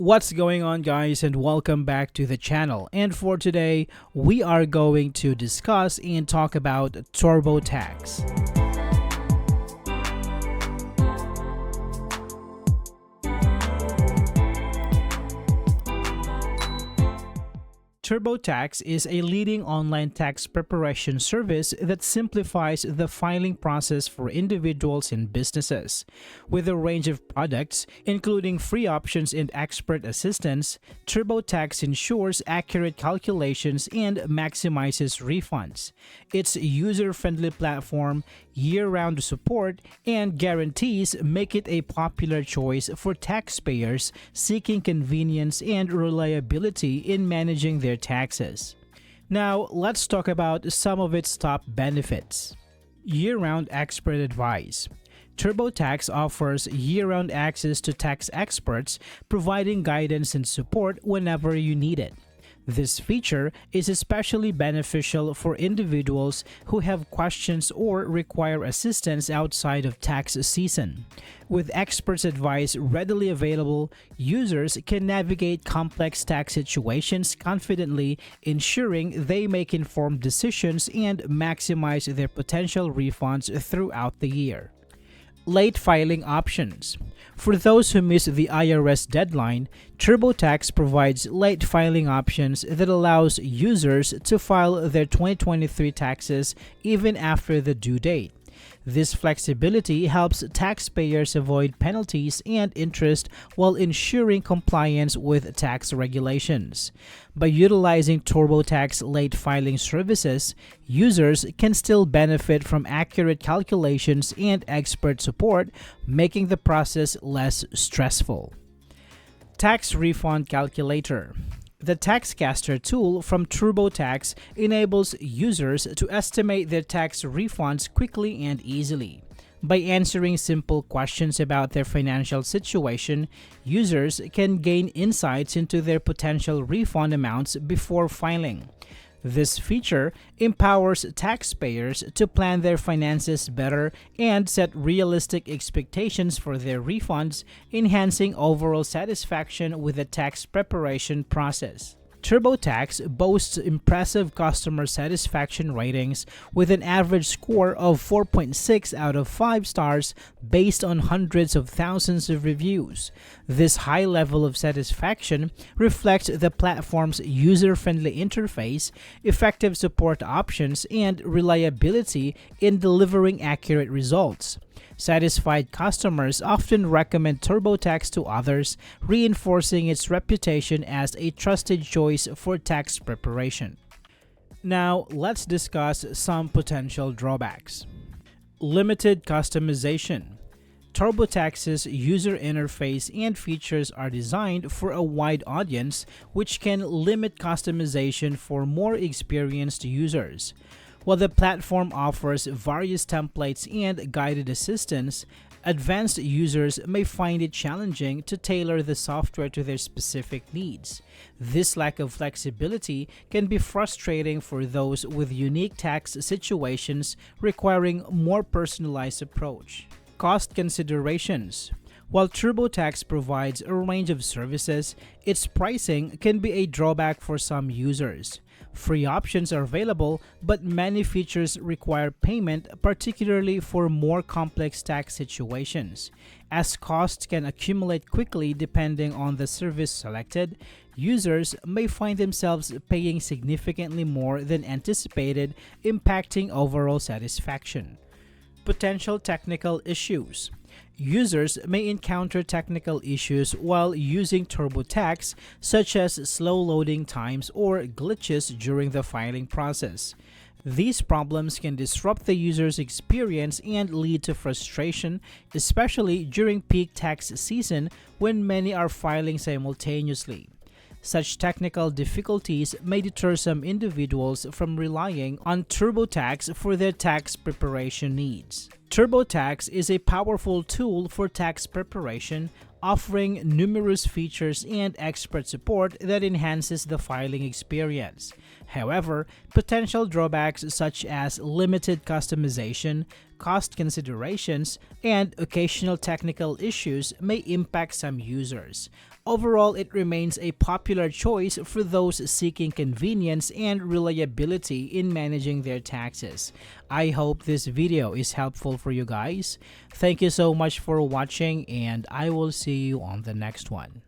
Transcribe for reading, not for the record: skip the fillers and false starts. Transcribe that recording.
What's going on, guys, and welcome back to the channel. And for today, we are going to discuss and talk about TurboTax. TurboTax is a leading online tax preparation service that simplifies the filing process for individuals and businesses. With a range of products, including free options and expert assistance, TurboTax ensures accurate calculations and maximizes refunds. Its user-friendly platform, year-round support, and guarantees make it a popular choice for taxpayers seeking convenience and reliability in managing their taxes. Now, let's talk about some of its top benefits. Year-round expert advice. TurboTax offers year-round access to tax experts, providing guidance and support whenever you need it. This feature is especially beneficial for individuals who have questions or require assistance outside of tax season. With experts' advice readily available, users can navigate complex tax situations confidently, ensuring they make informed decisions and maximize their potential refunds throughout the year. Late filing options. For those who miss the IRS deadline, TurboTax provides late filing options that allows users to file their 2023 taxes even after the due date. This flexibility helps taxpayers avoid penalties and interest while ensuring compliance with tax regulations. By utilizing TurboTax late filing services, users can still benefit from accurate calculations and expert support, making the process less stressful. Tax Refund Calculator. The TaxCaster tool from TurboTax enables users to estimate their tax refunds quickly and easily. By answering simple questions about their financial situation, users can gain insights into their potential refund amounts before filing. This feature empowers taxpayers to plan their finances better and set realistic expectations for their refunds, enhancing overall satisfaction with the tax preparation process. TurboTax boasts impressive customer satisfaction ratings with an average score of 4.6 out of 5 stars based on hundreds of thousands of reviews. This high level of satisfaction reflects the platform's user-friendly interface, effective support options, and reliability in delivering accurate results. Satisfied customers often recommend TurboTax to others, reinforcing its reputation as a trusted choice for tax preparation. Now, let's discuss some potential drawbacks. Limited customization. TurboTax's user interface and features are designed for a wide audience, which can limit customization for more experienced users. While the platform offers various templates and guided assistance, advanced users may find it challenging to tailor the software to their specific needs. This lack of flexibility can be frustrating for those with unique tax situations requiring more personalized approach. Cost considerations. While TurboTax provides a range of services, its pricing can be a drawback for some users. Free options are available, but many features require payment, particularly for more complex tax situations. As costs can accumulate quickly depending on the service selected, users may find themselves paying significantly more than anticipated, impacting overall satisfaction. Potential technical issues. Users may encounter technical issues while using TurboTax, such as slow loading times or glitches during the filing process. These problems can disrupt the user's experience and lead to frustration, especially during peak tax season when many are filing simultaneously. Such technical difficulties may deter some individuals from relying on TurboTax for their tax preparation needs. TurboTax is a powerful tool for tax preparation, offering numerous features and expert support that enhances the filing experience. However, potential drawbacks such as limited customization, cost considerations, and occasional technical issues may impact some users. Overall, it remains a popular choice for those seeking convenience and reliability in managing their taxes. I hope this video is helpful for you guys. Thank you so much for watching, and I will see you on the next one.